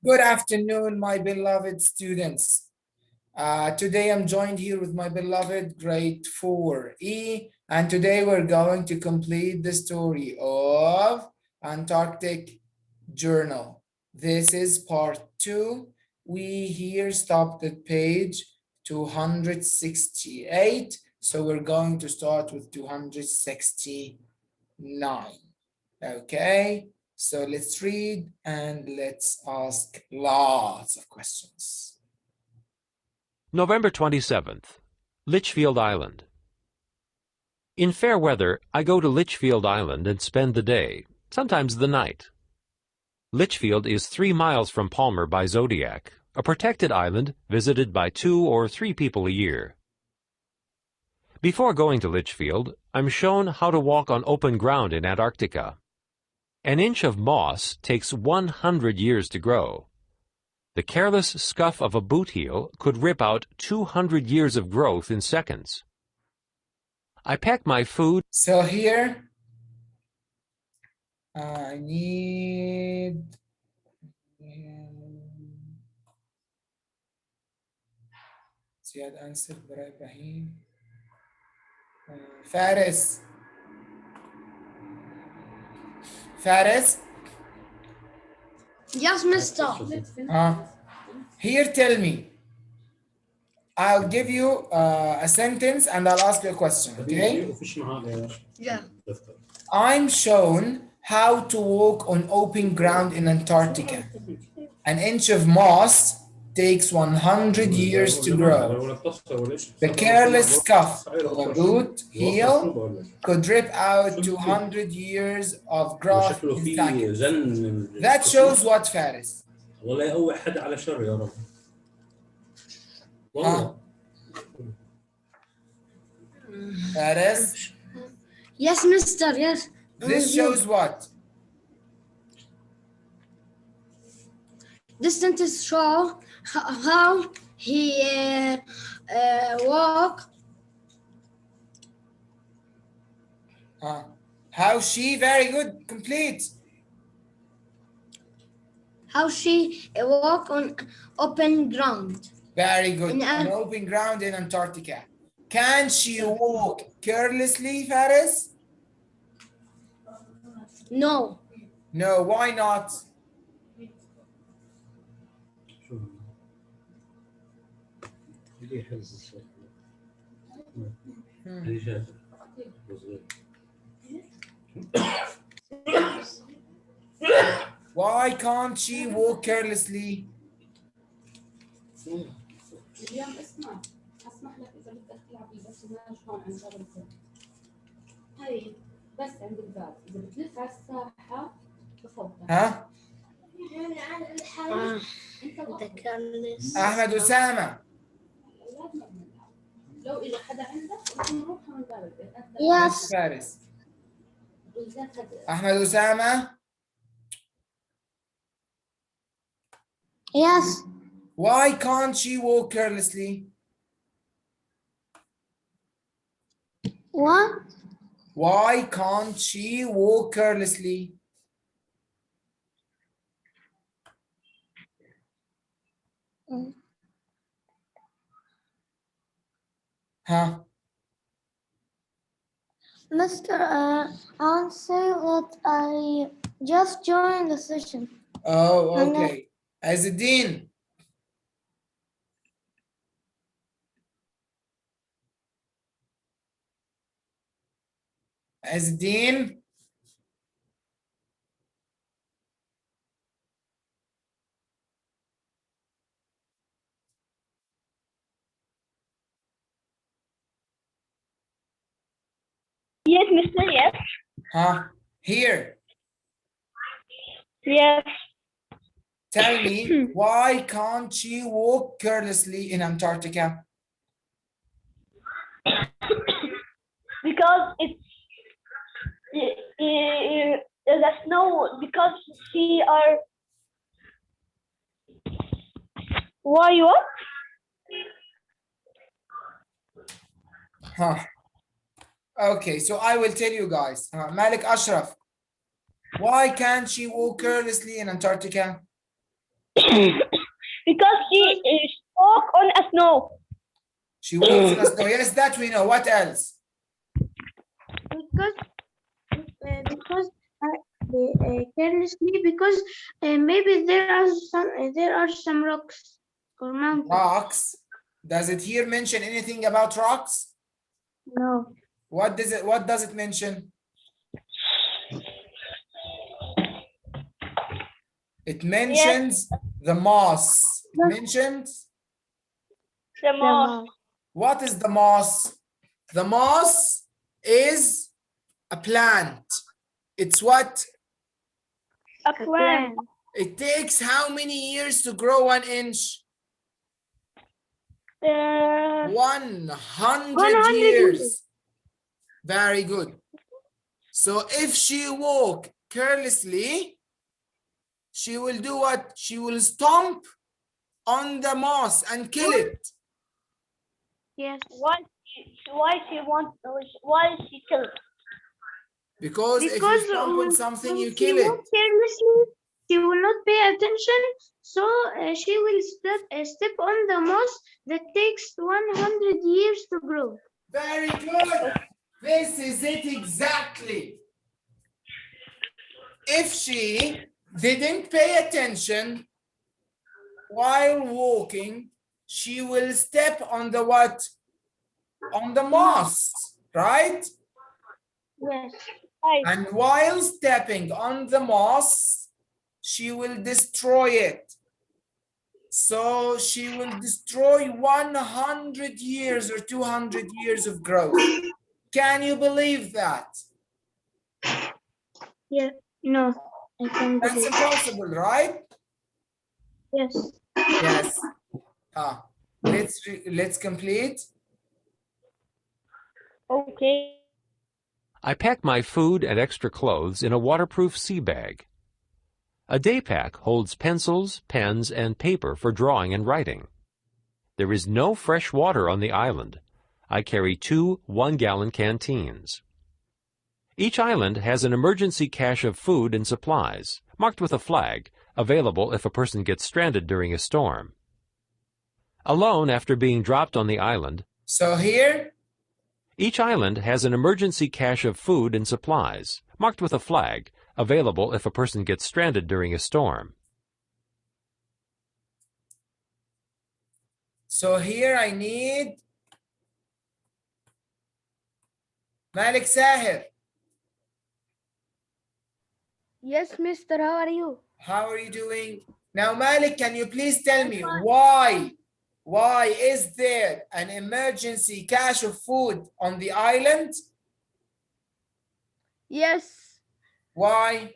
Good afternoon, my beloved students. Today I'm joined here with my beloved grade 4E, and today we're going to complete the story of Antarctic Journal. This is part 2. We here stopped at page 268, so we're going to start with 269. Okay, so let's read and let's ask lots of questions. November 27th, Litchfield Island. In fair weather, I go to Litchfield Island and spend the day, sometimes the night. Litchfield is 3 miles from Palmer by Zodiac, a protected island visited by 2 or 3 people a year. Before going to Litchfield, I'm shown how to walk on open ground in Antarctica. An inch of moss takes 100 years to grow. The careless scuff of a boot heel could rip out 200 years of growth in seconds. I pack my food. So here, I need Ziad answer, Ibrahim. Faris. Faris? Yes, mister. Here, tell me. I'll give you a sentence and I'll ask you a question, okay? Yeah. I'm shown how to walk on open ground in Antarctica. An inch of moss takes 100 years to grow. The careless scuff of a boot heel could rip out 200 years of growth in seconds. That shows what, Faris? والله أول حد على شر يا رب. والله. Faris? Yes, mister. Yes. This shows what? This sentence show how he walk. How she, very good, complete. How she walk on open ground. Very good. On open ground in Antarctica. Can she walk carelessly, Faris? No. No, why not? Why can't she walk carelessly? اليوم اسمع اسمح لك اذا بدك تلعبي بس ما هون عند باب الباب هاي بس عند الباب اذا بتلف على الساحه بفوتها ها؟ احمد اسامه لو اذا حدا عندك نروح من باب البيت Yes. فارس احمد اسامه. Yes. Why can't she walk carelessly? What? Why can't she walk carelessly? Huh? Mister, I'll say that I just joined the session. Oh, okay. Azadeen. Azadeen. Yes, Mr. Yes. Huh? Here. Yes. Tell me, why can't she walk carelessly in Antarctica? Because it's the snow. Because she are. Why what? Huh. Okay, so I will tell you guys. Malik Ashraf, why can't she walk carelessly in Antarctica? Because she walk on a snow. She walks in the snow. Yes, that we know. What else? Because carelessly, because maybe there are some rocks or mountains. Rocks. Does it here mention anything about rocks? No. What does it mention? It mentions the moss. It mentions The moss. what is the moss? The moss is a plant. It's what? A plant. It takes how many years to grow 1 inch? 100 years. Very good. So if she walk carelessly, she will do what? She will stomp on the moss and kill it. Yes. Why she kill it? Because if you stomp on something, you kill it. Carelessly, she will not pay attention, so she will step on the moss that takes 100 years to grow. Very good. This is it exactly. If she didn't pay attention while walking, she will step on the what? On the moss, right? Yes. And while stepping on the moss, she will destroy it. So she will destroy 100 years or 200 years of growth. Can you believe that? Yeah. No, I can't That's believe. impossible, right? Yes. Yes. Let's complete. Okay. I pack my food and extra clothes in a waterproof sea bag. A day pack holds pencils, pens, and paper for drawing and writing. There is no fresh water on the island. I carry 2 one-gallon canteens. Each island has an emergency cache of food and supplies, marked with a flag, available if a person gets stranded during a storm. Alone after being dropped on the island, So here, each island has an emergency cache of food and supplies, marked with a flag, available if a person gets stranded during a storm. so here I need Malik Sahir. Yes, mister, how are you? How are you doing? Now, Malik, can you please tell me why is there an emergency cache of food on the island? Yes. Why?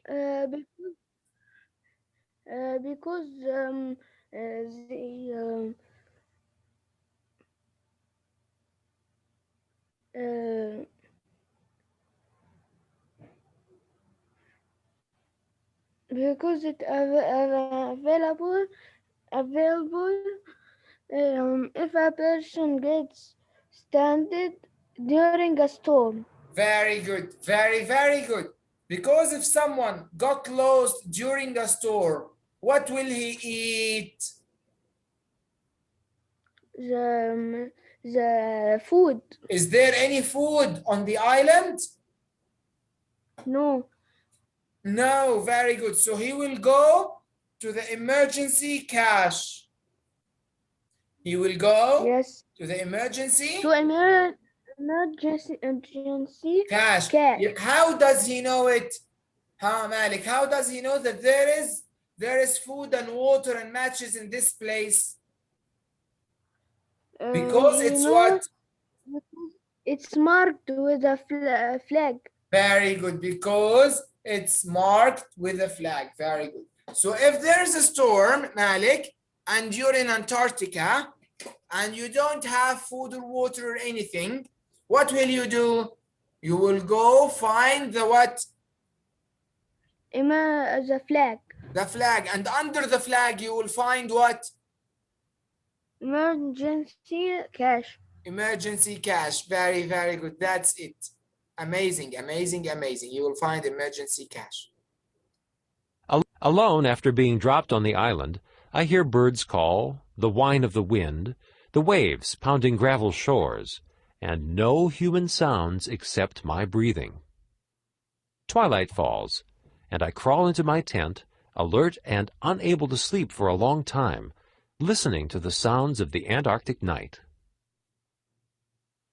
Because because it available if a person gets stranded during a storm. Very good. Very, very good. Because if someone got lost during a storm, what will he eat? The food. Is there any food on the island? No. No, very good. So he will go to the emergency cache. He will go Yes. to the emergency To emergency cache. cache. How does he know it? Malik, how does he know that there is food and water and matches in this place? Because it's what? It's marked with a flag. Very good, because it's marked with a flag. Very good. So if there's a storm, Malik, and you're in Antarctica, and you don't have food or water or anything, what will you do? You will go find the what? The flag. The flag. And under the flag, you will find what? Emergency cache. Emergency cache. Very, very good. That's it. Amazing, amazing, amazing. You will find emergency cache. Alone after being dropped on the island, I hear birds call, the whine of the wind, the waves pounding gravel shores, and no human sounds except my breathing. Twilight falls, and I crawl into my tent, alert and unable to sleep for a long time, listening to the sounds of the Antarctic night.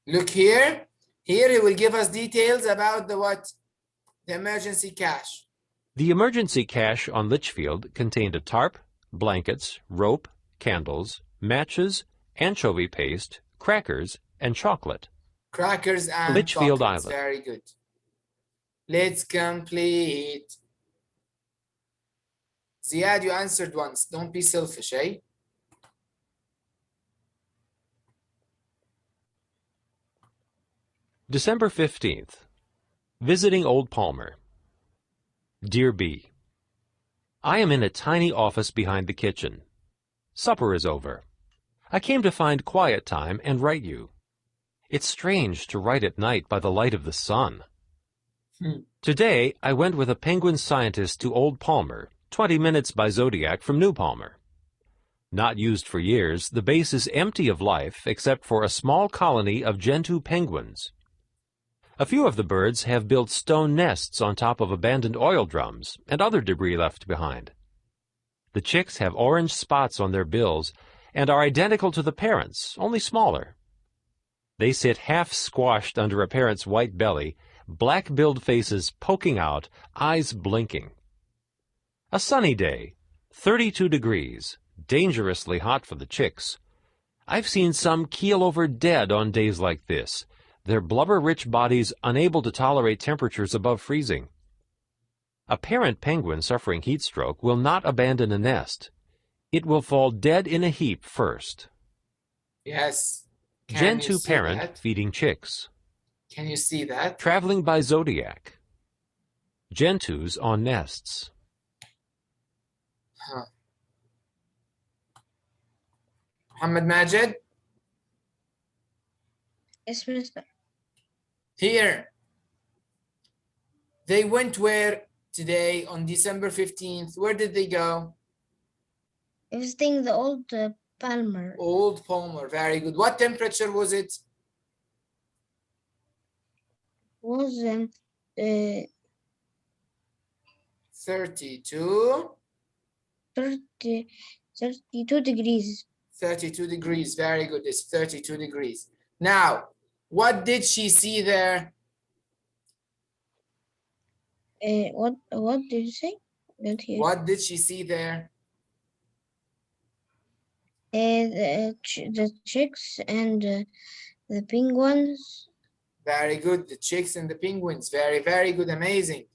Look here. Here he will give us details about the what? The emergency cache. The emergency cache on Litchfield contained a tarp, blankets, rope, candles, matches, anchovy paste, crackers, and chocolate. Crackers and Litchfield chocolates. Island. Very good. Let's complete. Ziad, you answered once. Don't be selfish, eh? December 15th. Visiting Old Palmer. Dear B, I am in a tiny office behind the kitchen. Supper is over. I came to find quiet time and write you. It's strange to write at night by the light of the sun. Today, I went with a penguin scientist to Old Palmer, 20 minutes by Zodiac from New Palmer. Not used for years, the base is empty of life except for a small colony of Gentoo penguins. A few of the birds have built stone nests on top of abandoned oil drums and other debris left behind. The chicks have orange spots on their bills and are identical to the parents, only smaller. They sit half squashed under a parent's white belly, black-billed faces poking out, eyes blinking. A sunny day, 32 degrees, dangerously hot for the chicks. I've seen some keel over dead on days like this, their blubber-rich bodies unable to tolerate temperatures above freezing. A parent penguin suffering heat stroke will not abandon a nest. It will fall dead in a heap first. Yes. Gentoo parent feeding chicks. Can you see that? Traveling by Zodiac. Gentoos on nests. Huh. Muhammad Majid? Yes, Mister. Here. They went where today on December 15th? Where did they go? Visiting the old Palmer. Old Palmer. Very good. What temperature was it? Was 32. 32 degrees. 32 degrees. Very good. It's 32 degrees. Now, what did she see there? What did you say? Don't hear. What did she see there? The chicks and the penguins. Very good. The chicks and the penguins. Very, very good. Amazing.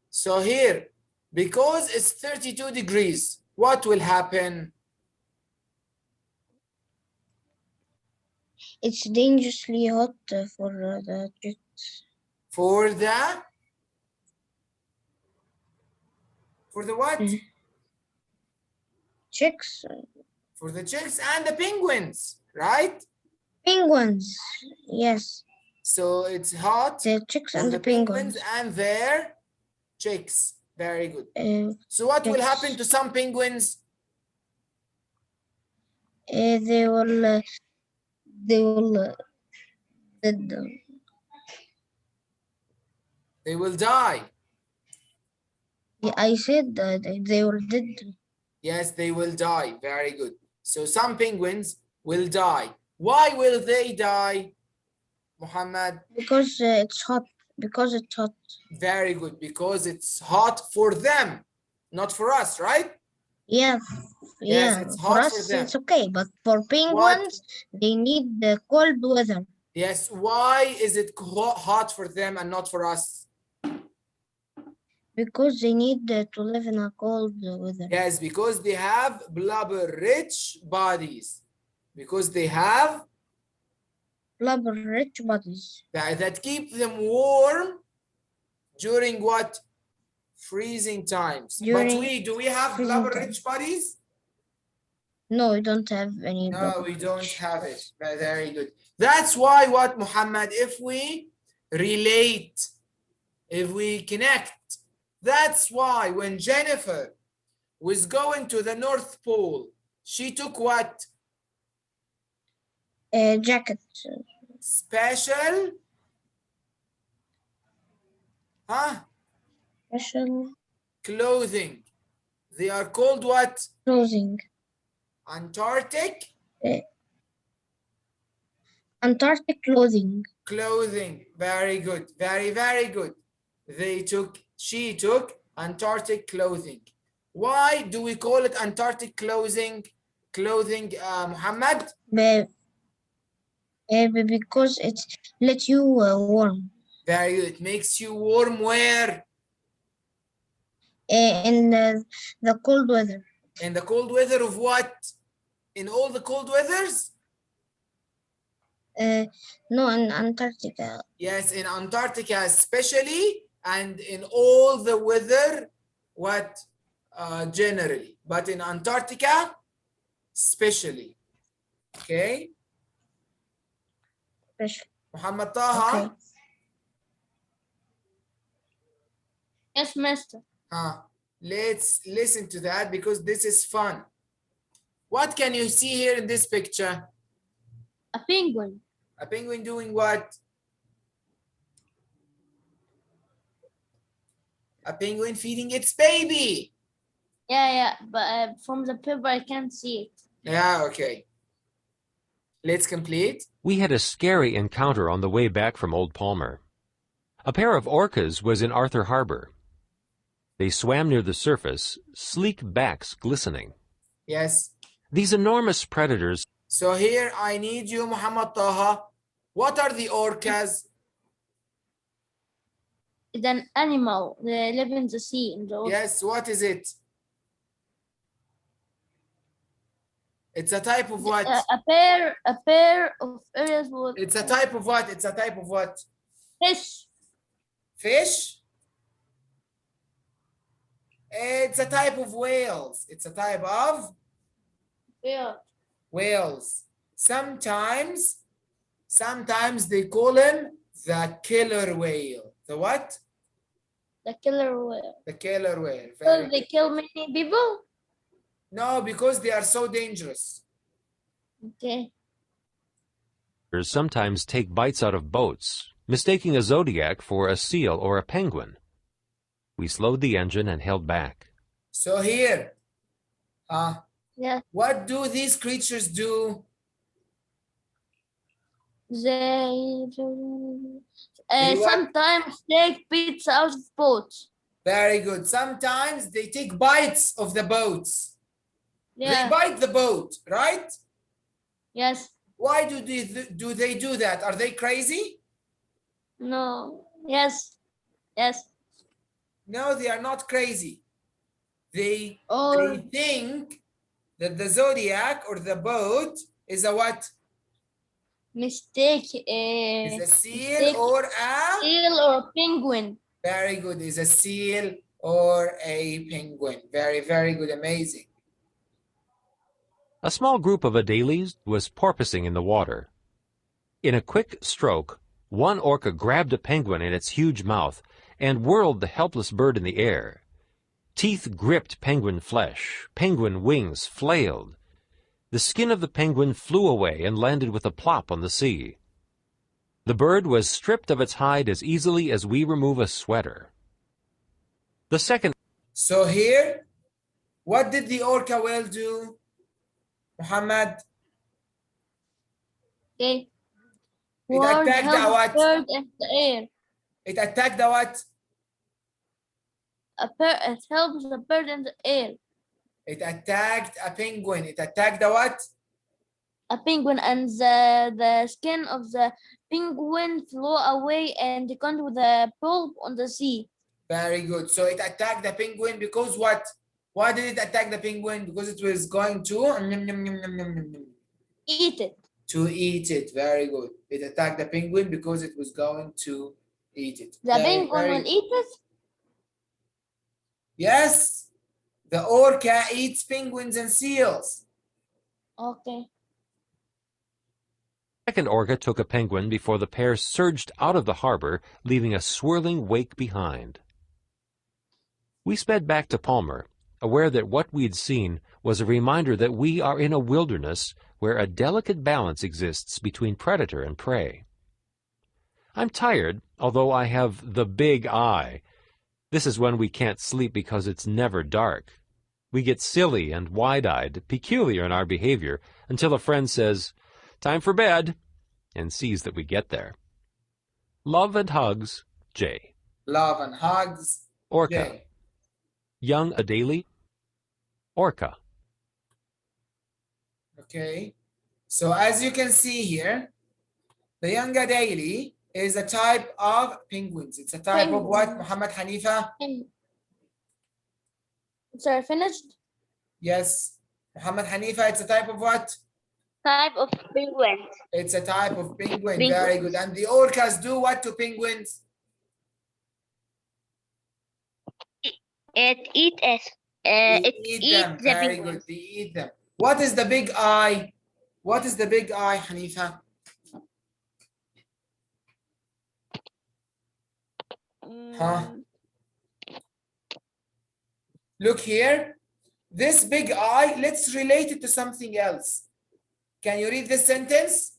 So here, because it's 32 degrees, what will happen? It's dangerously hot for the chicks. For the what? Chicks. For the chicks and the penguins, right? Penguins. Yes. So it's hot The chicks for and the the penguins. and their chicks. Very good. So what will chicks. happen to some penguins? They will dead. They will die. I said that they were dead. Yes, they will die. Very good. So some penguins will die. Why will they die, Muhammad? Because it's hot. Because it's hot. Very good. Because it's hot for them, not for us, right? Yeah. Yes, Yeah. it's For hot us, for them. it's okay. But for penguins, they need the cold weather. Yes. Why is it hot for them and not for us? Because they need to live in a cold weather. Yes, because they have blubber-rich bodies. Because they have Blubber-rich bodies. that keep them warm during what? Freezing times. During But do we have freezing blubber-rich bodies? No, we don't have any. No, we don't have it. Very good. That's why what, Muhammad, if we relate, if we connect, that's why when Jennifer was going to the North Pole She took what? Jacket. Special? Huh? Special Clothing. They are called what? clothing. Antarctic? Antarctic clothing. Clothing. Very good. Very, very good. She took Antarctic clothing. Why do we call it Antarctic clothing? Muhammad? Because it lets you warm. Very good. It makes you warm where? In the cold weather. In the cold weather of what? In all the cold weathers? No, in Antarctica. Yes, in Antarctica especially, and in all the weather, what? Generally, but in Antarctica especially. Okay? Special. Muhammad Taha? Okay. Yes, Master. Let's listen to that because this is fun. What can you see here in this picture? A penguin. A penguin doing what? A penguin feeding its baby. Yeah, but from the paper I can't see it. Yeah, okay. Let's complete. We had a scary encounter on the way back from Old Palmer. A pair of orcas was in Arthur Harbor. They swam near the surface, sleek backs glistening. Yes. These enormous predators. So here I need you, Muhammad Taha. What are the orcas? It's an animal. They live in the sea. In the ocean. Yes, what is it? It's a type of what? A pair of areas with. It's a type of what? It's a type of what? Fish. Fish? It's a type of whales. It's a type of Yeah. whales. Sometimes they call him the killer whale. The what? The killer whale. The killer whale. So they kill many people? No, because they are so dangerous. Okay. Sometimes take bites out of boats, mistaking a zodiac for a seal or a penguin. We slowed the engine and held back. So here, Yeah. what do these creatures do? They what? sometimes take bits out of boats. Very good. Sometimes they take bites of the boats. Yeah. They bite the boat, right? Yes. Why do they do that? Are they crazy? No. Yes. Yes. No, they are not crazy. They Or think that the zodiac or the boat is a what? mistake. Is a seal mistake or a? seal or penguin. Very good. Is a seal or a penguin. Very, very good. Amazing. A small group of adelies was porpoising in the water. In a quick stroke, one orca grabbed a penguin in its huge mouth and whirled the helpless bird in the air. Teeth gripped penguin flesh. Penguin wings flailed. The skin of the penguin flew away and landed with a plop on the sea. The bird was stripped of its hide as easily as we remove a sweater. The second. So here, what did the orca whale do? Muhammad? Okay. It attacked the what? Bird in the air. It attacked the what? It helps the bird in the air. It attacked a penguin. It attacked the what? A penguin, and the skin of the penguin flew away and got with a pulp on the sea. Very good. So it attacked the penguin because what? Why did it attack the penguin? Because it was going to Eat it. to eat it. Very good. It attacked the penguin because it was going to eat it. The penguin will eat it? Yes. The orca eats penguins and seals. Okay. Second orca took a penguin before the pair surged out of the harbor, leaving a swirling wake behind. We sped back to Palmer, aware that what we'd seen was a reminder that we are in a wilderness where a delicate balance exists between predator and prey. I'm tired, although I have the big eye. This is when we can't sleep because it's never dark. We get silly and wide-eyed, peculiar in our behavior, until a friend says, "Time for bed," and sees that we get there. Love and hugs, J. Love and hugs, Orca. J. Young Adelie, Orca. Okay. So as you can see here, the young Adelie is a type of penguins. It's a type of what, Penguins. Muhammad Hanifa? Sorry, finished? Yes. Muhammad Hanifa, it's a type of what? Type of penguins. It's a type of penguin. Penguins. Very good. And the orcas do what to penguins? It eats They eat them. the Very penguins. good. They eat them. What is the big eye? What is the big eye, Hanifa? Huh? Look here. This big eye, let's relate it to something else. Can you read this sentence?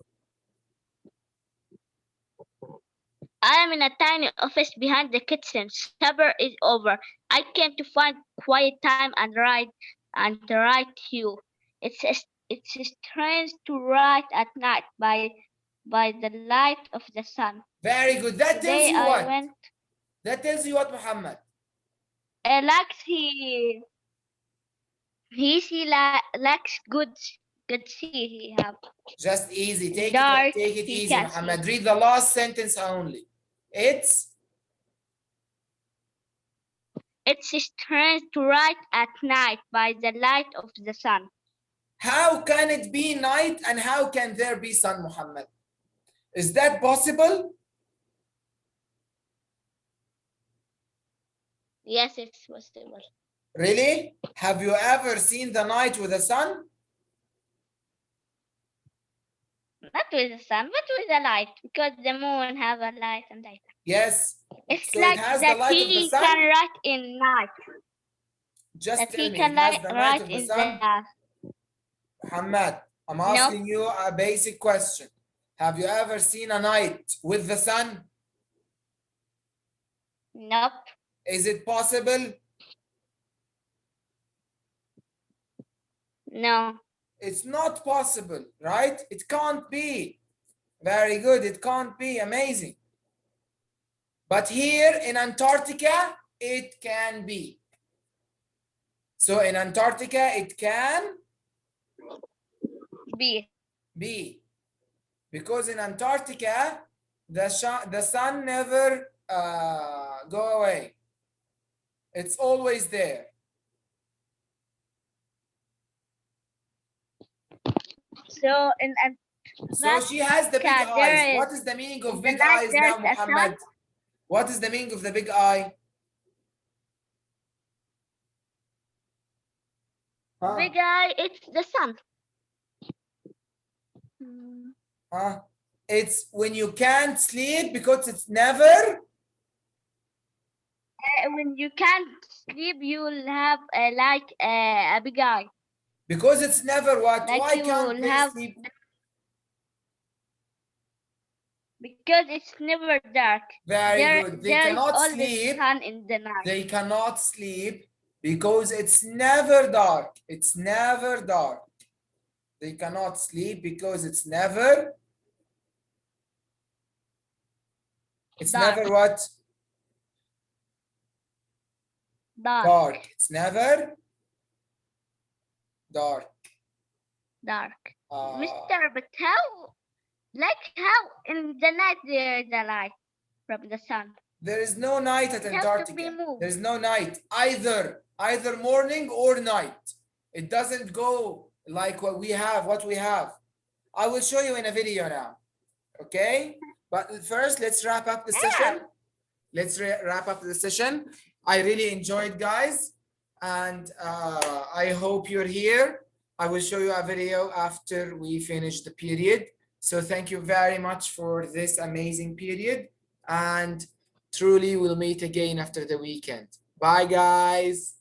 I am in a tiny office behind the kitchen. Supper is over. I came to find quiet time and to write you. It's strange to write at night by the light of the sun. Very good. That tells Today you I what? went. That tells you what, Muhammad? Likes likes good see he have. Just easy. Take Dark, it he easy, can Muhammad. Read the last sentence only. It's strange to write at night by the light of the sun. how can it be night and how can there be sun, Muhammad? Is that possible? Yes, it's possible. Really? Have you ever seen the night with the sun? Not with the sun, but with the light, because the moon have a light and light. Yes. It's So like it has the that light of the he sun? can write in night. Just That tell he me, can it has the light write of the in sun? the. Muhammad, I'm asking you a basic question. Have you ever seen a night with the sun? Nope. Is it possible? No. It's not possible, right? It can't be. Very good. It can't be. Amazing. But here in Antarctica, it can be. So in Antarctica, it can B. be. Because in Antarctica, the sun never go away. It's always there. So in So she has the big eyes. What is the meaning of big eyes now, Muhammad? What is the meaning of the big eye? big eye, it's the sun. It's when you can't sleep because it's never. When you can't sleep, you'll have a big eye. Because it's never what? Like Why you can't will they have- sleep? Because it's never dark. Very good. They There is cannot always sleep. sun in the night. They cannot sleep because it's never dark. It's never dark. They cannot sleep because it's never. It's Dark. never what? Dark. Dark. It's never dark. Dark. Uh, Mister, but how in the night there is a light from the sun? There is no night at It has to be Antarctica. moved. There is no night, either morning or night. It doesn't go like what we have. I will show you in a video now. Okay? But first, let's wrap up the session. Let's wrap up the session. I really enjoyed, guys. And I hope you're here. I will show you a video after we finish the period. So thank you very much for this amazing period. And truly, we'll meet again after the weekend. Bye, guys.